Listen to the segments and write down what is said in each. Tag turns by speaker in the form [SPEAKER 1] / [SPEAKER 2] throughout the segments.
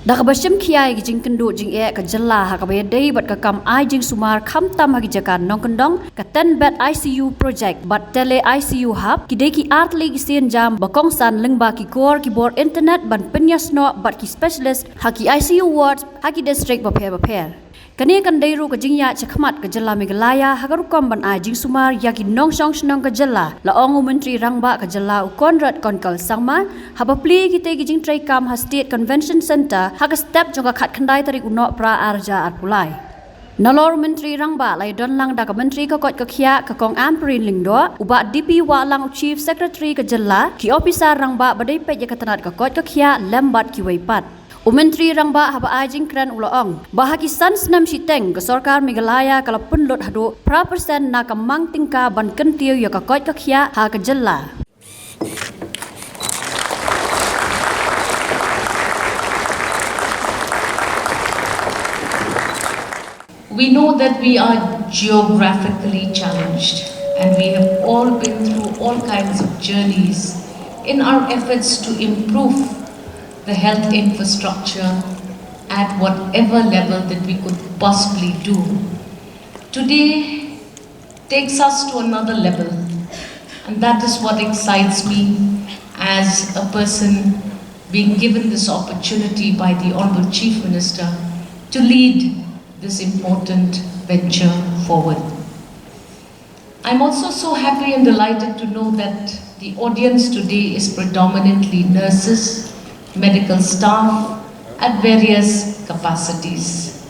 [SPEAKER 1] Dakabashim kiai Jingsumar jing kajalla hakabe day but kakam Jingsumar kam tam hagijakan Nongkyndong katen bed ICU project but Tele ICU hub kideki art league sien jam bakong san lengba ki core keyboard internet ban penyas no but ki specialist haki ICU ward haki district baper. Kani kan dairu ka jingya chakmat ka jalla Meghalaya hagarukom ban Jingsumar yaki Nongkyndong ka jalla laong menteri rangba ka jalla ukonrat konkal sangma habapli kite ki jing trai kam ha state convention center haga step jonga khat khandai tarik uno pra arja arpulai Nalor menteri rangba lai don lang da ka menteri ka kot ka khia ka kong amperin lingdo uba DP wa lang chief secretary ka jalla ki officer rangba badai pe ya katanat ka kot ka khia lembat ki weipat Menteri rangba haba ajing kran uloong bahagi san senam siteng ke sorkar Meghalaya kalau punlot hadu pra persen na kamang tingka ban Kyntiew ya ka kot ka khia ha ka jalla
[SPEAKER 2] We know that we are geographically challenged and we have all been through all kinds of journeys in our efforts to improve the health infrastructure at whatever level that we could possibly do. Today takes us to another level, and that is what excites me as a person being given this opportunity by the Honorable Chief Minister to lead this important venture forward. I'm also so happy and delighted to know that the audience today is predominantly nurses, medical staff at various capacities.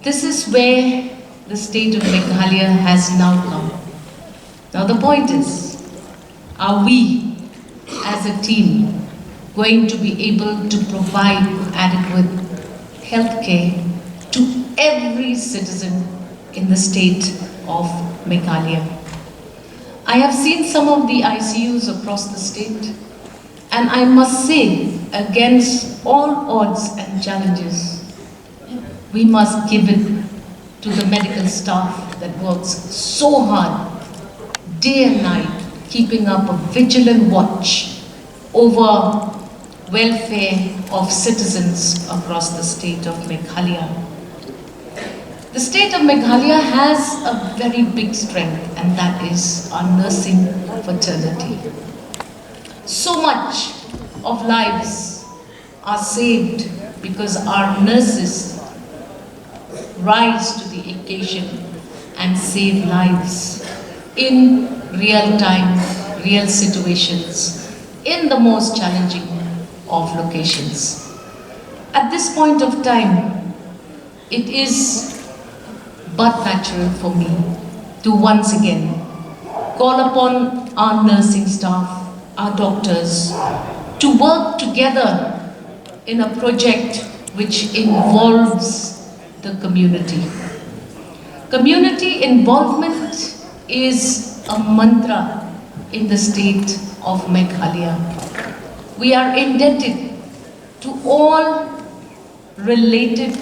[SPEAKER 2] This is where the state of Meghalaya has now come. Now the point is, are we as a team going to be able to provide adequate healthcare to every citizen in the state of Meghalaya? I have seen some of the ICUs across the state, and I must say, against all odds and challenges, we must give it to the medical staff that works so hard, day and night, keeping up a vigilant watch over welfare of citizens across the state of Meghalaya. The state of Meghalaya has a very big strength, and that is our nursing fraternity. So much of lives are saved because our nurses rise to the occasion and save lives in real time, real situations, in the most challenging of locations. At this point of time, it is but natural for me to once again call upon our nursing staff, our doctors, to work together in a project which involves the community. Community involvement is a mantra in the state of Meghalaya. We are indebted to all related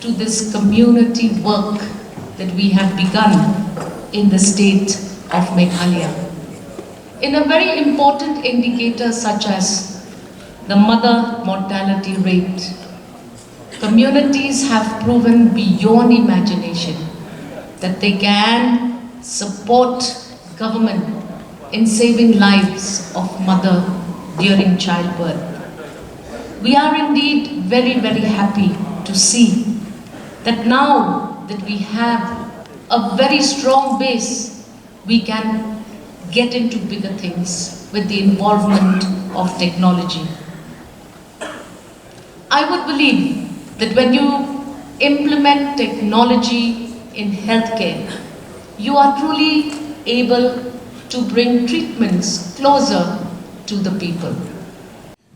[SPEAKER 2] to this community work that we have begun in the state of Meghalaya. In a very important indicator such as the mother mortality rate, communities have proven beyond imagination that they can support government in saving lives of mother during childbirth. We are indeed very, very happy to see that now that we have a very strong base, we can get into bigger things with the involvement of technology. I would believe that when you implement technology in healthcare, you are truly able to bring treatments closer to the people.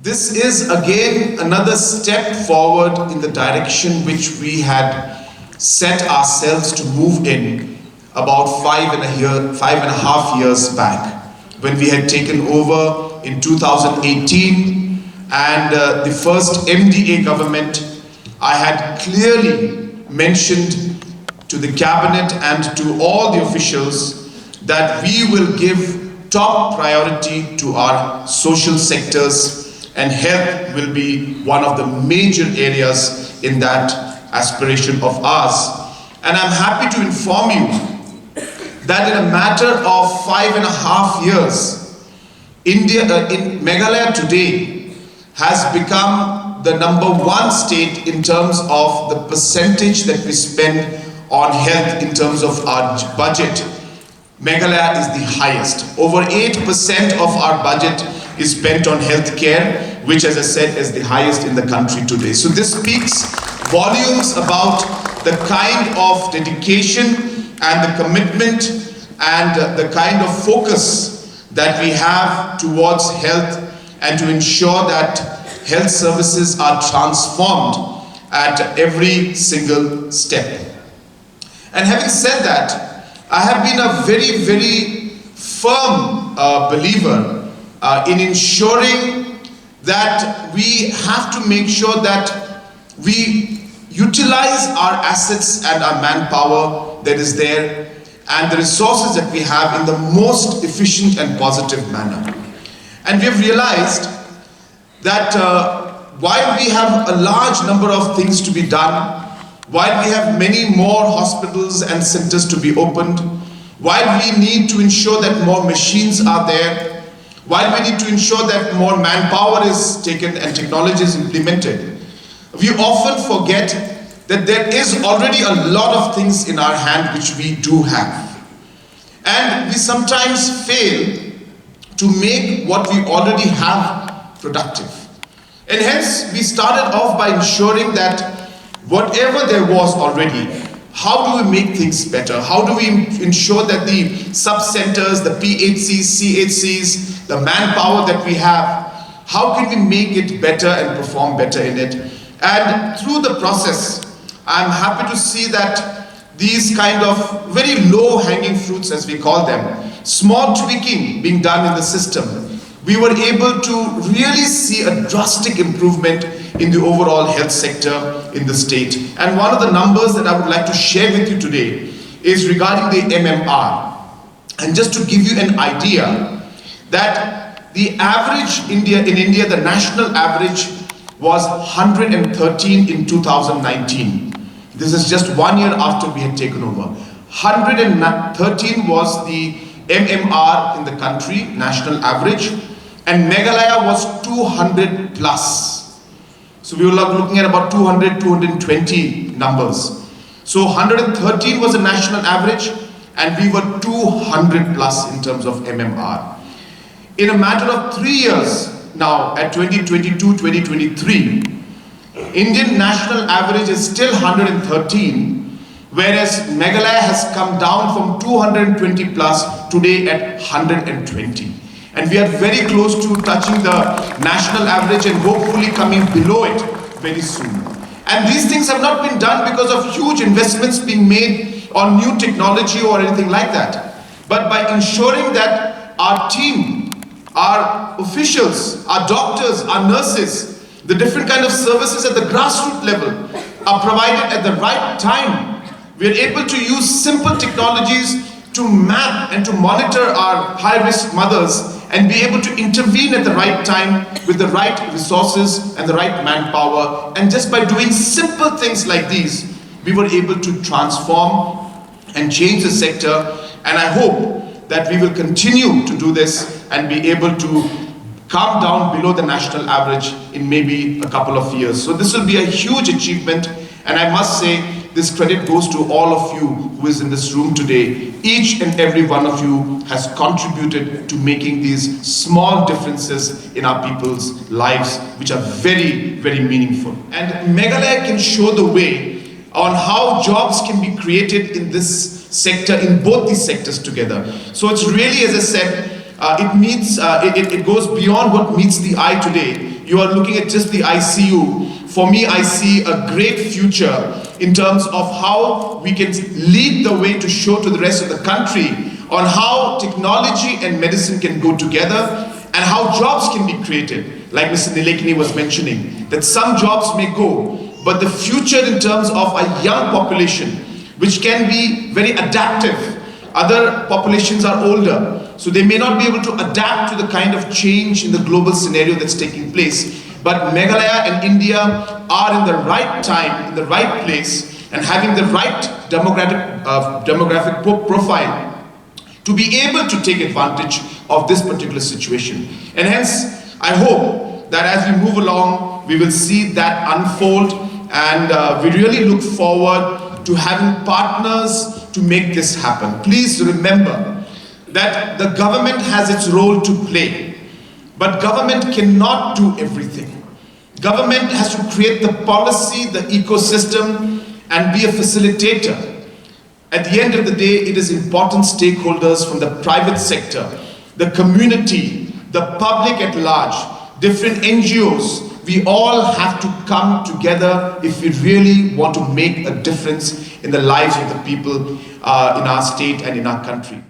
[SPEAKER 3] This is again another step forward in the direction which we had set ourselves to move in about 5.5 years back, when we had taken over in 2018 and the first MDA government. I had clearly mentioned to the cabinet and to all the officials that we will give top priority to our social sectors and health will be one of the major areas in that aspiration of ours. And I'm happy to inform you that in a matter of 5.5 years, in Meghalaya today has become the #1 state in terms of the percentage that we spend on health in terms of our budget. Meghalaya is the highest. Over 8% of our budget is spent on health care, which, as I said, is the highest in the country today. So this speaks volumes about the kind of dedication and the commitment and the kind of focus that we have towards health, and to ensure that health services are transformed at every single step. And having said that, I have been a very, very firm believer in ensuring that we have to make sure that we utilize our assets and our manpower that is there and the resources that we have in the most efficient and positive manner. And we have realized that while we have a large number of things to be done, while we have many more hospitals and centers to be opened, while we need to ensure that more machines are there, while we need to ensure that more manpower is taken and technology is implemented, we often forget that there is already a lot of things in our hand which we do have. And we sometimes fail to make what we already have productive. And hence, we started off by ensuring that whatever there was already, how do we make things better? How do we ensure that the sub-centers, the PHCs, CHCs, the manpower that we have, how can we make it better and perform better in it? And through the process, I'm happy to see that these kind of very low-hanging fruits, as we call them, small tweaking being done in the system, we were able to really see a drastic improvement in the overall health sector in the state. And one of the numbers that I would like to share with you today is regarding the MMR. And just to give you an idea, that the average in India, the national average was 113 in 2019. This is just 1 year after we had taken over. 113 was the MMR in the country, national average, and Meghalaya was 200 plus. So we were looking at about 200, 220 numbers. So 113 was the national average, and we were 200 plus in terms of MMR. In a matter of 3 years now, at 2022, 2023, Indian national average is still 113, whereas Meghalaya has come down from 220 plus today at 120. And we are very close to touching the national average and hopefully coming below it very soon. And these things have not been done because of huge investments being made on new technology or anything like that, but by ensuring that our team, our officials, our doctors, our nurses, the different kind of services at the grassroots level are provided at the right time. We are able to use simple technologies to map and to monitor our high-risk mothers and be able to intervene at the right time with the right resources and the right manpower. And just by doing simple things like these, we were able to transform and change the sector. And I hope that we will continue to do this and be able to come down below the national average in maybe a couple of years. So this will be a huge achievement, and I must say this credit goes to all of you who is in this room today. Each and every one of you has contributed to making these small differences in our people's lives, which are very, very meaningful. And Meghalaya can show the way on how jobs can be created in this sector, in both these sectors together. So it's really, as I said, it goes beyond what meets the eye today. You are looking at just the ICU. For me, I see a great future in terms of how we can lead the way to show to the rest of the country on how technology and medicine can go together and how jobs can be created. Like Mr. Nilekini was mentioning, that some jobs may go, but the future in terms of a young population, which can be very adaptive. Other populations are older. so they may not be able to adapt to the kind of change in the global scenario that's taking place. But Meghalaya and India are in the right time, in the right place, and having the right demographic profile to be able to take advantage of this particular situation. And hence, I hope that as we move along, we will see that unfold, and we really look forward to having partners to make this happen. Please remember that the government has its role to play, but government cannot do everything. Government has to create the policy, the ecosystem, and be a facilitator. At the end of the day, it is important stakeholders from the private sector, the community, the public at large, different NGOs, we all have to come together if we really want to make a difference in the lives of the people in our state and in our country.